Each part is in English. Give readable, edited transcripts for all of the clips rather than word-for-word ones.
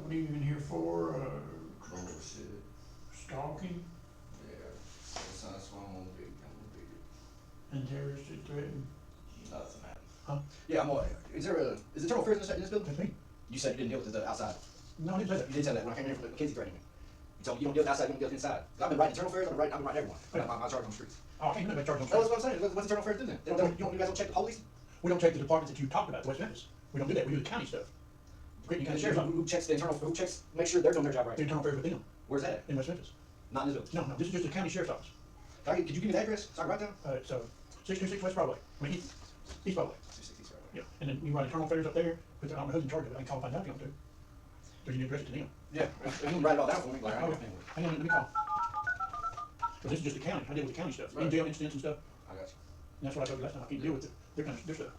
what are you in here for, Bullshit. stalking Yeah. That's why I'm gonna beat it. and terroristic threat? Nothing happened. Huh? Yeah, I'm. Is internal affairs in this building? That's me. You said you didn't deal with the outside. No, I didn't say that. You did say that when I came in from Mackenzie threatening me. You told me you don't deal with outside, you don't deal with inside. I've been writing internal affairs. I've been writing everyone. My charge on the streets. Oh, I can't do that, charge on That's street. what I'm saying. What's internal affairs do then? You guys don't check the police? We don't check the departments that you talked about, West Memphis. We don't do that, we do the county stuff. Brittany County Sheriff's Office, Who checks the internal? Who checks? Make sure they're doing their job the right. internal affairs with them, Where's that? in West Memphis. Not in this village. No, this is just the county sheriff's office. Could you give me the address so I can write down? So, 626 West Broadway, I mean, East Broadway. 260 right. Yeah, and then you write internal affairs up there, but I don't know who's in charge of it, I can call and find out if you want to. So you need to address it to them. Yeah, you can write it all down for me. Like, I Oh, got hang on, let me call. So this is just the county, I deal with the county stuff, in jail incidents and stuff, I got you. and that's what I told you last time, I can't deal with it, their stuff.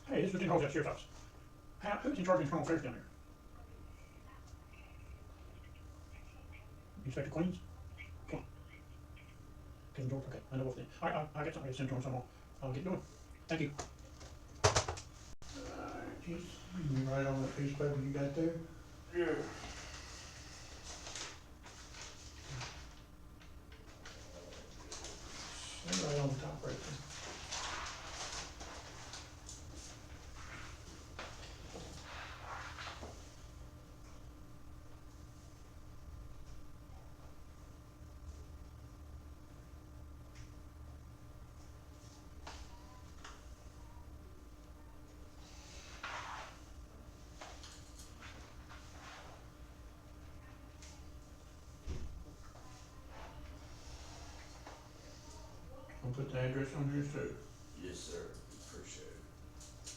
Hey, this is in charge of the sheriff's office. Who's in charge of internal affairs down here? Inspector Queens? Come on. Kevin George, okay, I know both of them. All right, I got something to send to him, so I'll get going. Thank you. Alright, just give me right on that piece of paper you got there. Yeah. Right on the top right there. I'll put the address on here too. Yes, sir. Appreciate it.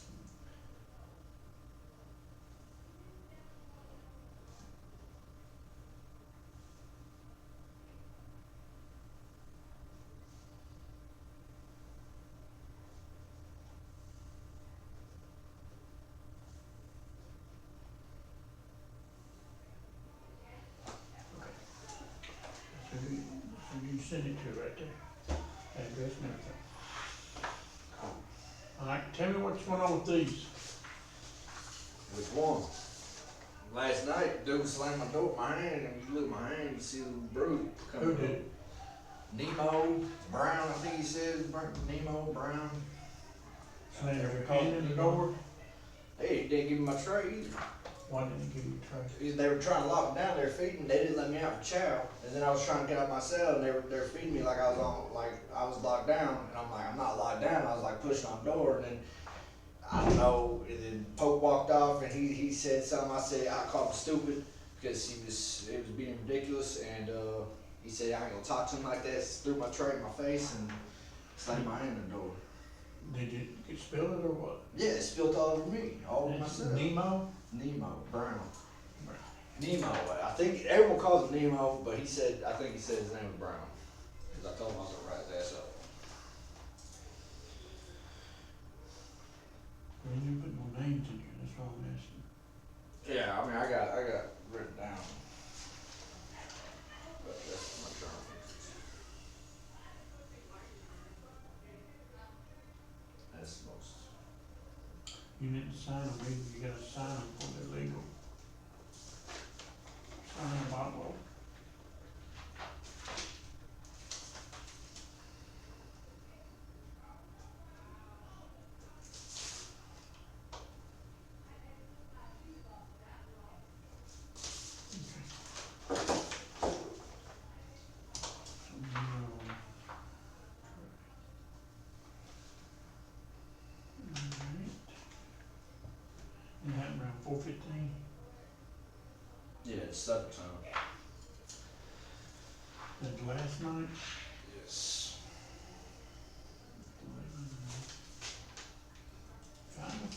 So you send it to right there, address and everything. Alright, tell me what's going on with these. Which one? Last night, dude slammed my door with my hand, and you look at my hand, you see the bruise coming Who up. did it? Nemo Brown, I think he said, Nemo Brown. Slammed your hand in the door? Hey, he didn't give me my tray either. Why didn't he give you a tray? They were trying to lock me down, they were feeding, they didn't let me out for chow. And then I was trying to get out myself, and they were feeding me like I was locked down. And I'm like, I'm not locked down. I was like pushing on the door, and then I don't know. And then Pope walked off, and he said something. I called him stupid because it was being ridiculous. And he said I ain't gonna talk to him like that. Threw my tray in my face and slammed my hand in the door. Did you get spilled it or what? Yeah, it spilled all over me, all over It's myself. Nemo? Nemo Brown. Nemo. I think everyone calls him Nemo, but I think he said his name was Brown. Because I told him I was gonna write his ass up. You didn't put no names in here, that's all I'm asking. Yeah, I mean, I got written down. But that's my term. That's the most. You didn't sign them, maybe you gotta sign them before they're legal. Sign them, Bob. It happened around 4:15. Yeah, it's supper time. That last night. Yes. Fine.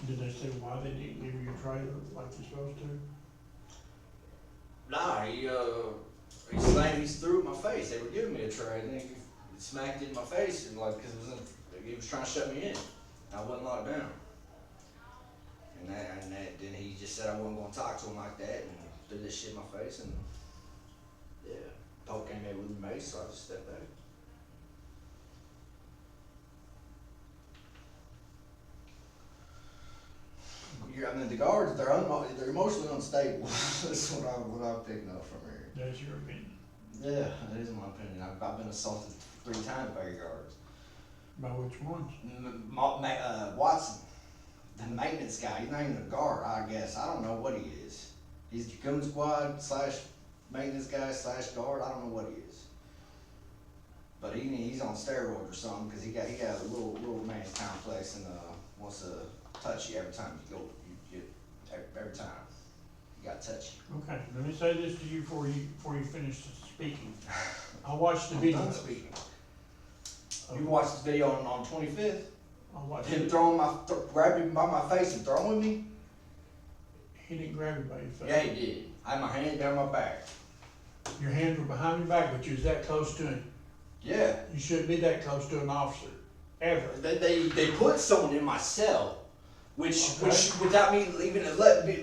Did they say why they didn't give you your trailer like you're supposed to? Nah, He threw it in my face. They were giving me a tray, and then he smacked it in my face, and like, cause he was trying to shut me in. I wasn't locked down. Then he just said I wasn't gonna talk to him like that, and did this shit in my face, and yeah, Pope came in with a mace, so I just stepped back. I mean, the guards, they're emotionally unstable. That's what I'm picking up from here. That's your opinion. Yeah, that is my opinion. I've been assaulted 3 times by your guards. By which ones? Watson, the maintenance guy. He's not even a guard, I guess. I don't know what he is. He's the goon squad / maintenance guy / guard. I don't know what he is. But he's on steroids or something, because he got a little man complex and wants to touch you every time you go. Every time you got touchy. Okay, let me say this to you before you finish speaking. I watched the video. I'm done speaking. You watched the video on 25th? I watched Him it. grabbing me by my face and throwing me? He didn't grab you by your face. Yeah, he did. I had my hand down my back. Your hands were behind your back, but you was that close to him. Yeah. You shouldn't be that close to an officer, ever. They put someone in my cell, which without me even let me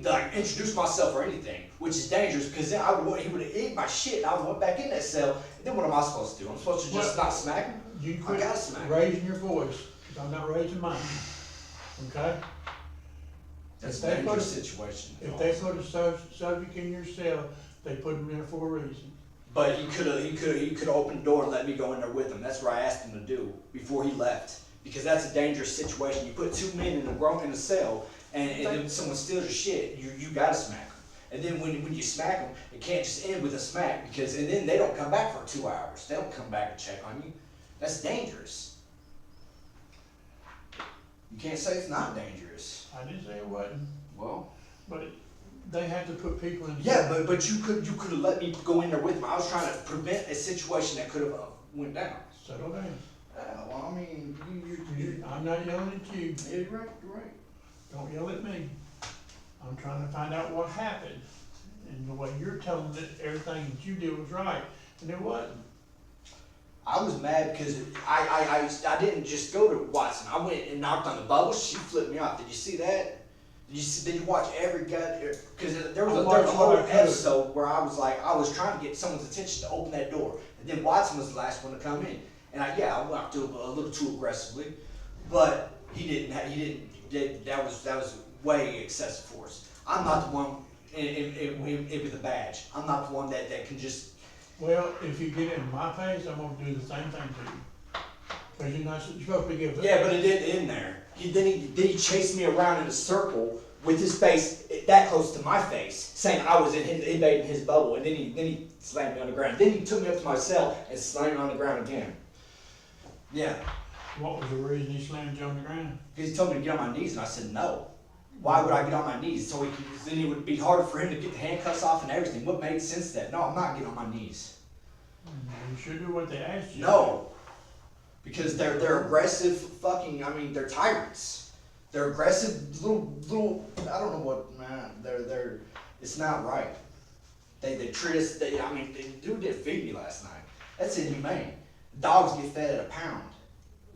like introduce myself or anything, which is dangerous, because then he would have ate my shit and I went back in that cell. And then what am I supposed to do? I'm supposed to just not smack him? You I quit gotta smack him. raising your voice, because I'm not raising mine. Okay? That's If a they dangerous put situation. If they put a subject in your cell, they put him there for a reason. But he could have opened the door and let me go in there with him. That's what I asked him to do before he left. Because that's a dangerous situation. You put 2 men in a cell, and then someone steals your shit, you gotta smack them. And then when you smack them, it can't just end with a smack, and then they don't come back for 2 hours. They don't come back and check on you. That's dangerous. You can't say it's not dangerous. I didn't say it wasn't, Well, but they had to put people in. yeah, but you could have let me go in there with him. I was trying to prevent a situation that could have went down. Settle down. Yeah, well, I mean, I'm not yelling at you. yeah, you're right, you're right. Don't yell at me. I'm trying to find out what happened. And the way you're telling that everything that you did was right, and it wasn't. I was mad because I didn't just go to Watson. I went and knocked on the bubble. She flipped me off. Did you see that? Did you watch every guy? Because there was a whole episode where I was trying to get someone's attention to open that door, and then Watson was the last one to come in. And I walked a little too aggressively, but he didn't. That was way excessive force. I'm not the one with a badge. I'm not the one that can just. Well, if you get in my face, I'm gonna do the same thing to you. Because you're supposed to give. Yeah, but it didn't end there. Then he chased me around in a circle with his face that close to my face, saying I was invading his bubble, and then he slammed me on the ground. Then he took me up to my cell and slammed me on the ground again. Yeah. What was the reason he slammed you on the ground? Because he told me to get on my knees, and I said no. Why would I get on my knees? So then it would be harder for him to get the handcuffs off and everything. What made sense to that? No, I'm not getting on my knees. You should do what they asked you. No. Because they're aggressive fucking, they're tyrants. They're aggressive little, I don't know what, man, it's not right. They treat us, the dude didn't feed me last night. That's inhumane. Dogs get fed at a pound.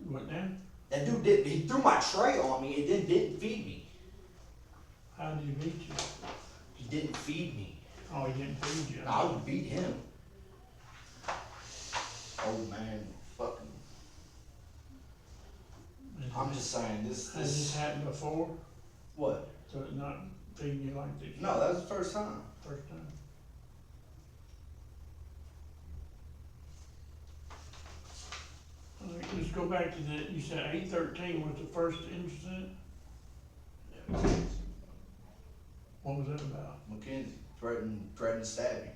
What now? That dude he threw my tray on me and then didn't feed me. How did he beat you? He didn't feed me. Oh, he didn't feed you. I would beat him. Old man, fucking. I'm just saying, Has this happened before? What? So it's not feeding you like this? No, that was the first time. First time. All right, let's go back to you said 8/13 was the first incident? What was that about? Mackenzie threatened to stab me.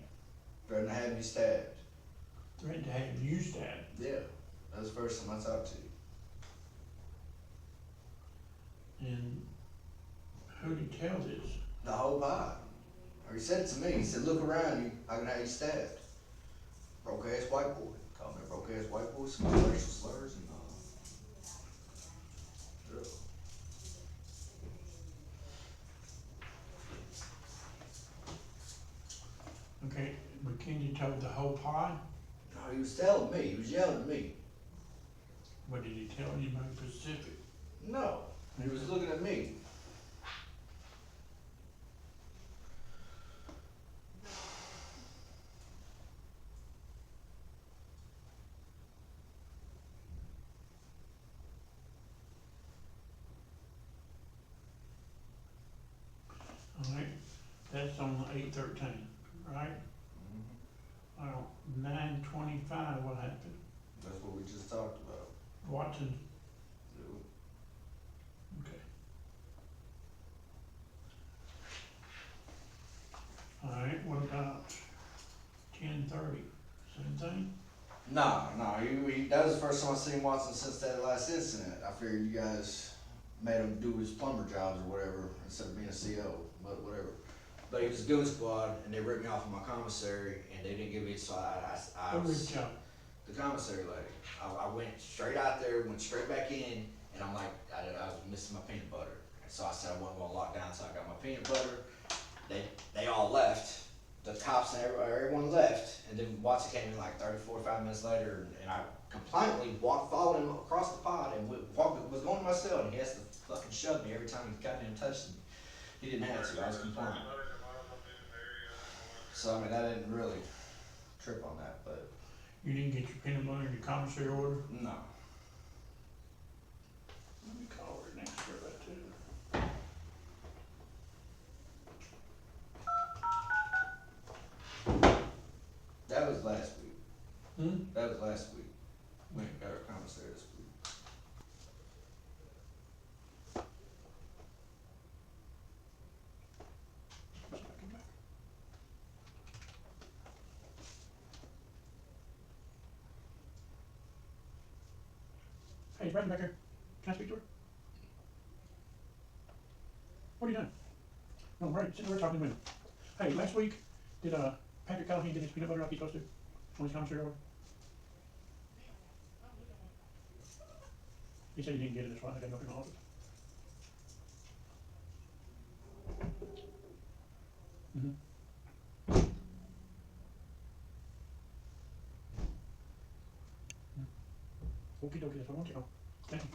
Threatened to have me stabbed. Threatened to have you stabbed. Yeah, that was the first time I talked to you. And who did he tell this? The whole pod. Or he said it to me. He said, look around you, I can have you stabbed. Broke ass white boy. Called me a broke ass white boy, some racial slurs and yeah. Okay, McKenzie told the whole pod? No, he was telling me, he was yelling at me. What did he tell anybody specific? No, he was looking at me. Alright, that's on 8/13, right? Well, 9/25, what happened? That's what we just talked about. Watson, okay. Alright, what about 10/30, same thing? No, that was the first time I seen Watson since that last incident. I figured you guys made him do his plumber jobs or whatever instead of being a CO, but whatever. But he was a goon squad, and they ripped me off of my commissary, and they didn't give me, so I Who was, ripped you up? the commissary lady. I went straight out there, went straight back in, and I'm like, I was missing my peanut butter. And so I said I wasn't gonna lock down, so I got my peanut butter. They all left. The cops and everyone left, and then Watson came in like 30, 45 minutes later, and I compliantly followed him across the pod and was going to my cell, and he has to fucking shove me every time he got in and touched me. He didn't have to, I was compliant. So, I mean, I didn't really trip on that, but You didn't get your peanut butter in your commissary order? no. Let me call her next year about too. That was last week. Hmm? That was last week. We ain't got our commissary this week. Hey, Brandon back here. Can I speak to her? What are you doing? No, right, sitting there talking to me. Hey, last week, did Patrick Callahan get his peanut butter like he's supposed to? On his commissary order? He said he didn't get it, that's why I got nothing in the office. Mm-hmm. Okie dokie, that's what I want you to know. Thank you.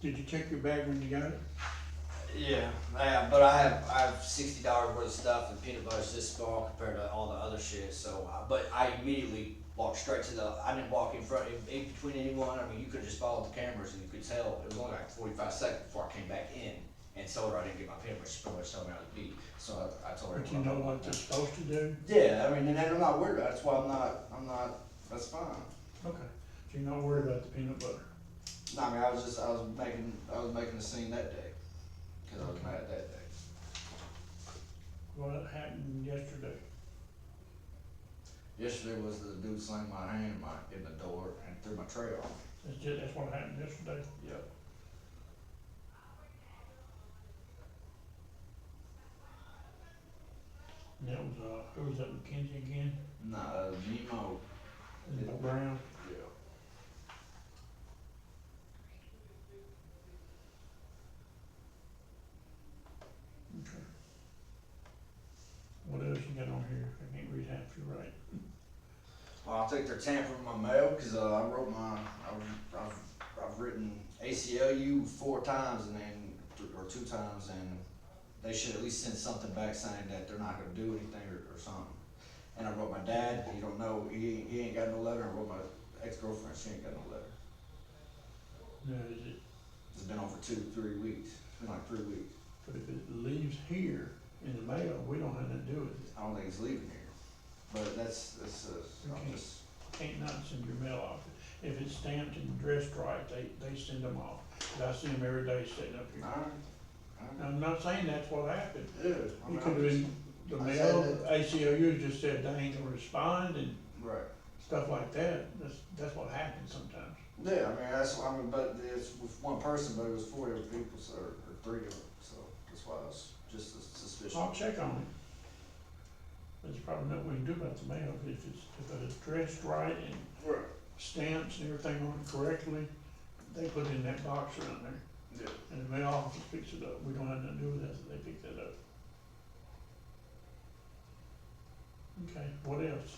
Did you check your bag when you got it? Yeah, but I have $60 worth of stuff, and peanut butter's this small compared to all the other shit. So, but I immediately walked straight to I didn't walk in front, in between anyone. I mean, you could just follow the cameras, and you could tell. It was only like 45 seconds before I came back in and told her I didn't get my peanut butter. She pretty much told me I was beat. So I told her. But you know what you're supposed to do? Yeah, I mean, and I'm not worried about it. That's why I'm not. That's fine. Okay, so you're not worried about the peanut butter? No, I mean, I was making a scene that day because I was mad that day. What happened yesterday? Yesterday was the dude slammed my hand in the door and threw my tray off. That's what happened yesterday? Yep. And that was, who was that, McKenzie again? Nah, Nemo. And Brown? Yeah. Okay. What else you got on here? I can't read half your right. Well, I think they're tampering my mail because I've written ACLU 4 times and then or 2 times, and they should at least send something back saying that they're not going to do anything or something. And I wrote my dad. You don't know, he ain't got no letter. I wrote my ex-girlfriend. She ain't got no letter. No, is it, It's been on for 2-3 weeks. It's been like 3 weeks. but if it leaves here in the mail, we don't have nothing to do with it. I don't think it's leaving here. But that's I'm Okay. just. Can't not send your mail off. If it's stamped and dressed right, they send them off. But I see them every day sitting up here. Alright. I'm not saying that's what happened. Yeah. It could have been the I mail, said ACLU just said they ain't gonna respond and Right. stuff like that. That's what happens sometimes. Yeah, I mean, but it's with one person, but it was 4 different people, so, or 3 of them, so that's why I was just suspicious. I'll check on it. There's probably nothing we can do about the mail, if it's addressed right and Right. stamps and everything on it correctly, they put it in that box around there, Yeah. and the mail office picks it up, we don't have nothing to do with that, so they pick that up. Okay, what else?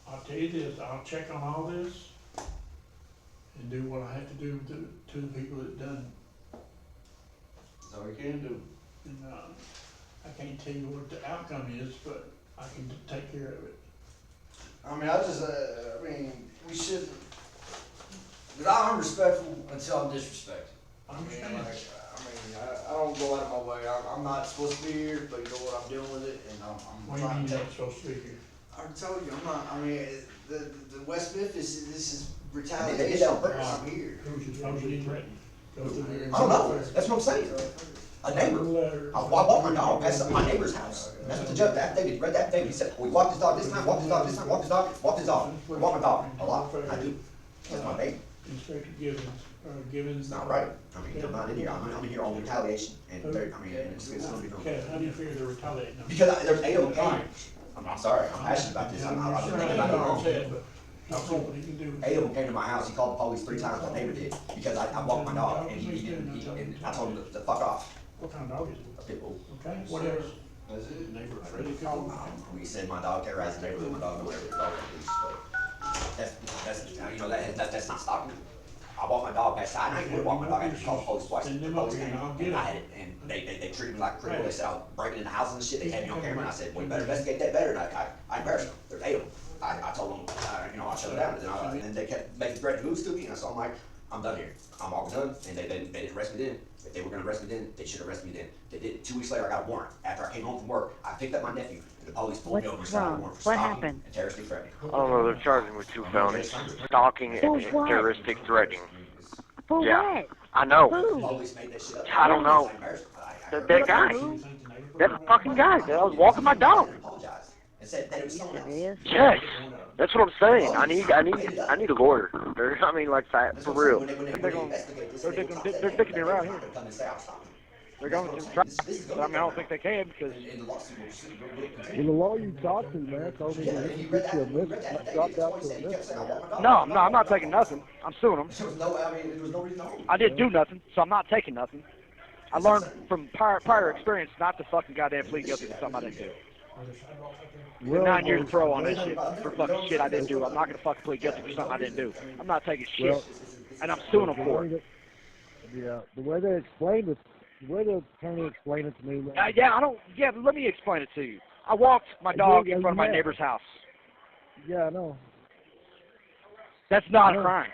I'll tell you this, I'll check on all this and do what I have to do to the people that done it. That's all you can do. And, I can't tell you what the outcome is, but I can take care of it. I mean, we shouldn't, because I'm respectful until I'm disrespected. I understand. I don't go out of my way. I'm not supposed to be here, but you know what, I'm dealing with it, and I'm What do you trying mean to you're take. not supposed to be here? I already told you, I'm not, the West Memphis, this is They retaliation. did that on purpose. I'm here. Who's supposed to be written? Go through there. I don't know, that's what I'm saying. A neighbor, I walked my dog past my neighbor's house. That's what the judge, that David, read that David, he said, we walked his dog this time, walked his dog this time, walked his dog, walked his dog. I walk my dog a lot, I do. That's my baby. Inspector Givens. It's not right. I mean, I'm not in here, I'm in here on retaliation, and it's gonna be. Okay, how do you figure they're retaliating? Because there's 8 of them came. I'm sorry, I'm passionate about this, I've been thinking about it long. I'll see what he can do. 8 of them came to my house, he called the police 3 times, my neighbor did, because I walked my dog, and he didn't, and I told him to fuck off. What kind of dog is it? A pit bull. Okay, what else? That's it. Neighbor Freddie called. We said my dog terrorized the neighborhood, my dog, whatever, the dog abuse, but that's not stopping me. I walked my dog past, I didn't walk my dog, I had to call the police twice, the police came, and I had it, and they treated me like a criminal, they said I was breaking into houses and shit, they had me on camera, and I said, well, you better investigate that better, and I embarrassed them, there's 8 of them. I told them, I shut it down, and then they kept making threatening moves to me, and so I'm like, I'm done here, I'm all done, and they didn't arrest me then. If they were gonna arrest me then, they should have arrested me then. They did. 2 weeks later, I got a warrant. After I came home from work, I picked up my nephew, and the police pulled me over and signed a warrant for What stalking happened? and terroristic threatening. Oh no, they're charging with 2 felonies: stalking For and what? terroristic threatening. For Yeah. what? I know. The Who? police made that shit up. I don't know. I embarrassed them. I That heard guy. Who? That fucking guy. I was walking my dog. I apologized and said that it was someone else. Serious? Yes. That's what I'm saying. I need a lawyer. I mean, like that, for real. When they They're investigate this, they're they taking- will they're talk that taking they it around will here. come and say I was stopping. They're going to try. But I mean, I don't think they can because And the lawsuit will Well, continue. the lawyer you talked to, man, told me Yeah, that and he you read get that, you a you read miss, that. dropped out He to a kept miss. saying, I want my dog. no, I'm not taking nothing. I'm suing them. There was no, there was no reason to hold him. I didn't do nothing, so I'm not taking nothing. I learned from prior experience not to fucking goddamn plead guilty to something I didn't do. Well, 9 years pro on that shit for fucking shit I didn't do. I'm not gonna fucking plead guilty for something I didn't do. I'm not taking shit, Well, and I'm suing them the for way it. that, yeah, the way they explained it, the way the attorney explained it to me, man, Yeah, I don't. Yeah, but let me explain it to you. I walked my dog in front of my neighbor's house. yeah, I know. That's not a crime.